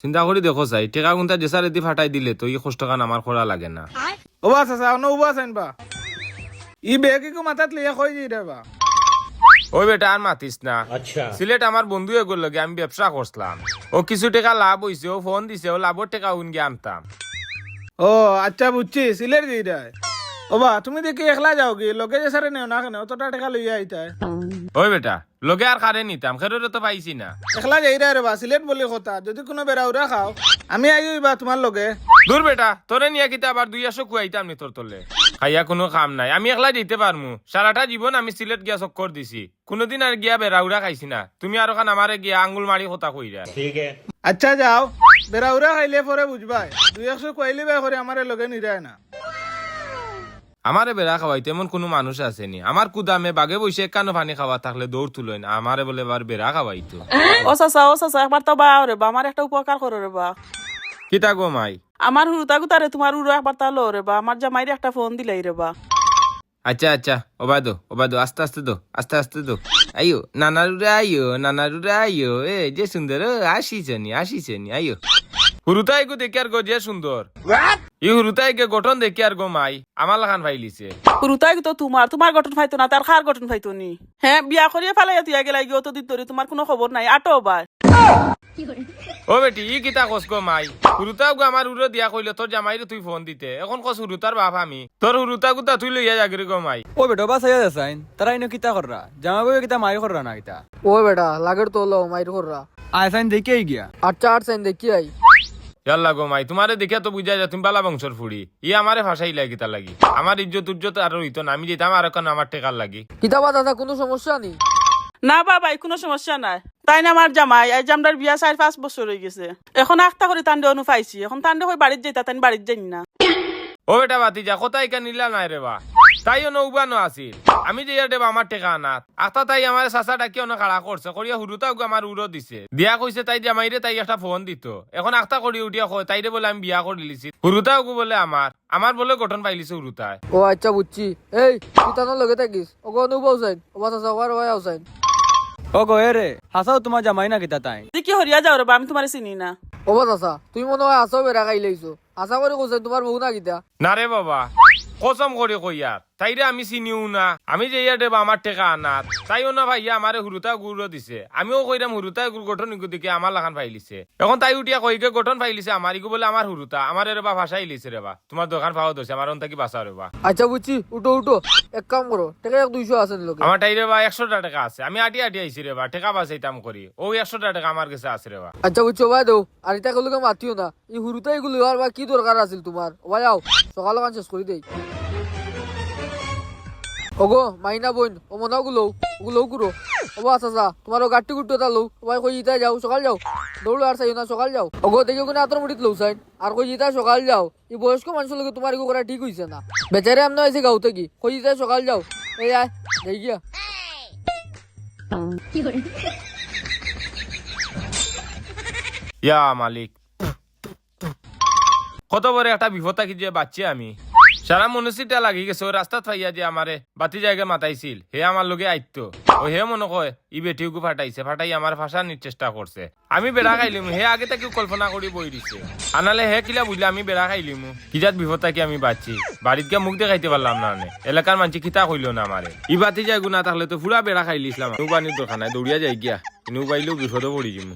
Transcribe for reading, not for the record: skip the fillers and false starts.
চিন্তা করি দেখো চাই টেকা গুনটা জেসা রেদি ফাটাই দিলে তো ই কষ্ট কান আমার করা লাগে না। ওবা চাচা অন্য উবা আছেন বা ই বেগিকো মাথাত লিয়া কই যাই রে বা। ওই বেটা আর মাতিস না। সিলেট আমার বন্ধু এগুলো লগে আমি ব্যবসা করছিলাম, ও কিছু টাকা লাভ হইছে, ও ফোন দিছে, ও লাভের টাকা উন গিয়ে আনতাম। ও আচ্ছা বুঝছি সিলেট যাই রে। ওবা তুমি দেখি একলা যাও কি লগে যে সারে নেও না কেন অতটা টাকা লইয়া আইতায়। ওই বেটা লগে আর কারে নিতাম, খেরোরে তো পাইছি না। একলা যাই রে বা সিলেট বলি কথা, যদি কোনো বেড়াউরা খাও আমি আইবা তোমার লগে। দূর বেটা তোরে নিয়ে কিতা আবার 200 কুয়াইতাম নি তোর তলে, খাইয়া কোনো কাম নাই। আমি একলা যেতে পারমু, সারাটা জীবন আমি সিলেট গিয়া চক্কর দিছি, কোনোদিন আর গিয়া বেড়াউরা খাইছি না। তুমি আর ওখান আমারে গিয়া আঙ্গুল মারি কথা কইরা। আচ্ছা যাও, বেড়াউরা খাইলে পরে বুঝবাই, 200 কইলে বে করে আমারে লগে নিরায় না। আমারে বেড়া খাওয়াইতে এমন কোনো মানুষ আসেনি। আমার কুদামে বাগে বসে কানো পানি খাওয়া থাকলে দৌড় তুলই না, আমারে বলে এবার বেড়া খাওয়াইতো। ও চাচা একবার তো বা রে বা আমার একটা উপকার করো রে বা। কিতা গো মাই? আমার হুরুতা গুতারে তোমার উড়ো একবার তা লো রে বা, আমার জামাইরে একটা ফোন দিলাই রে বা। আচ্ছা আচ্ছা ওবা দো আস্তে আস্তে দো, আস্তে আস্তে দো। আইও নানারুরে আইও এ যে সুন্দর আসিছে নি আইও। হুরুতাই গো দেখি আর গো যে সুন্দর, ই হুরুতাই কে গঠন দেখি আর গো মাই আমার লাখান ফাইলিছে। হুরুতাই তো তোমার গঠন পাইতো না, তার খার গঠন পাইতো নি। হ্যাঁ বিয়া করিয়ে ফেলাই তুই গেলাই গিয়ে অতদিন ধরে তোমার কোনো খবর নাই আটো বা। ও বেটি ই কিতা কস গো মাই? হুরুতাও গো আমার উড়ো দিয়া কইলে তোর জামাইরে তুই ফোন দিতে, এখন কস হুরুতার বাপ আমি, তোর হুরুতা গুতা তুই লইয়া যাগরি গো মাই। ও বেটা বাস আইয়া যাসাইন তারা ইনো কিতা কররা জামা বই কিতা মাই কররা না কিতা ও বেটা লাগের তো লো মাইর কররা আইসাইন দেখে গিয়া আচ্ছা আর সাইন দেখি আই। ইয়াল্লা গো মাই তোমারে দেখে তো বুঝা যায় তুমি বালা বংশর ফুড়ি। ই আমারে ফাঁসাই লাগি তা লাগি, আমার ইজ্জত আর হইতো না, আমি যেতাম আর এখন আমার টেকার লাগি। কিতাবা দাদা কোনো সমস্যা নেই? না বাবাই কোনো সমস্যা নাই, তাই না আমার জামাই এই জামদার বিয়া 4-5 বছর হয়ে গেছে, এখন আখতা করে তান্ডে অনু পাইছি, এখন তান্ডে হয়ে বাড়ির যাইতা তাই বাড়ির যাই না। ও বেটা বাতি যা কোথায় কা নিলা নাই রে বা, তাইও নৌবানো আছিল, আমি যে দেবা আমার টেকা আনাত আখতা তাই আমার চাচা ডাকি অনেক খাড়া করছে করিয়া হুরুতাও আমার উড়ো দিছে দিয়া কইছে তাই জামাইরে তাই একটা ফোন দিত, এখন আখতা করি উঠিয়া কয় তাইরে বলে আমি বিয়া করে লিছি। হুরুতাও বলে আমার বলে গঠন পাইলিছে হুরুতায়। ও আচ্ছা বুঝছি। এই কিতানোর লগে থাকিস ওগো অনুভব সাইন ওবা চাচা ওয়ার ওয়া আউসাইন। ও গো এ রে হাসাও তোমার জামাই না কিতা তাই তুই কি হরিয়া যাও রে বা, আমি তোমার চিনি না। ওবা চাচা তুমি মনে হয় আসো বেড়া খাই লাইছো, আশা করে কোসাইন তোমার বউ না কিতা? না রে বাবা কসম করে কইয়ার তাইরে আমি চিনিও না, আমি যে ইয়া দেবা আমার টেকা আনাত তাইও না ভাইয়া আমারে হুরুতা গুড়ো দিছে, আমিও কইরাম হুরুতা গুড় গঠন দিকে আমার লাখান পাইলিছে, এখন তাই উঠিয়া কইকে গঠন পাইলিছে আমার ইগো বলে আমার হুরুতা আমার রেবা ভাষাই লিছে রেবা, তোমার দোকান পাওয়া ধরছে আমার অন্তাকি বাঁচা রেবা। আচ্ছা বুঝছি উঠো উঠো এক কাম করো টাকা 200 আছেন লোকে। আমার তাই রেবা 100 টাকা আছে, আমি আটি আইছি রেবা টেকা বাঁচাইতাম করি, ও 100 টাকা আমার কাছে আছে রেবা। আচ্ছা বুঝছো ভাই দেও আর এটা গুলোকে মাতিও না, এই হুরুতা এগুলো আর বা কি দরকার আছিল তোমার? ভাই আও সকাল কান শেষ করে দেই। ওগো মাইনা বোন ও মনাও গুলো গুলো ওবা চাচা তোমার গাটি গুট্টো তা লো ভাই কই জিতা যাও সকাল যাও, দৌড় আর চাইও না সকাল যাও। ওগো দেখো কোনে আতর মুড়িত লও সাইন আর কই জিতা সকাল যাও, এই বয়স্ক মানুষের লগে তোমার এগো করা ঠিক হইছে না, বেচারে আমনে আইছে গাও থেকে কই জিতা সকাল যাও। এই আয় দেই গিয়া ইয়া মালিক কত বড় একটা বিপদ থাকি যে বাচ্চা আমি সারা মনসিটা লাগি গেছে, ওই রাস্তাত ফাইয়া যে আমারে বাতি জায়গা মাতাইছিল হে আমার লগে আইতো, ও হে মনে কয় ই বেটিউকে ফাটাই আমার ফাঁসানির চেষ্টা করছে, আমি বেড়া খাইলিম হে আগে থেকে কল্পনা করি বই দিছে, আনালে হে কিলা বুঝলে আমি বেড়া খাইলিম কিজাত বিপদ থাকি আমি বাঁচছি, বাড়িত গিয়া মুখ দেখাইতে পারলাম না, এলাকার মানুষ খিতা কইল না আমারে, ই বাতি যায় গুনা থাকলে তো পুরা বেড়া খাইলিছিলাম, নৌবানির দোকান নাই দৌড়িয়া যাই গিয়া নৌবাইলেও বিপদও পড়ি যাবো।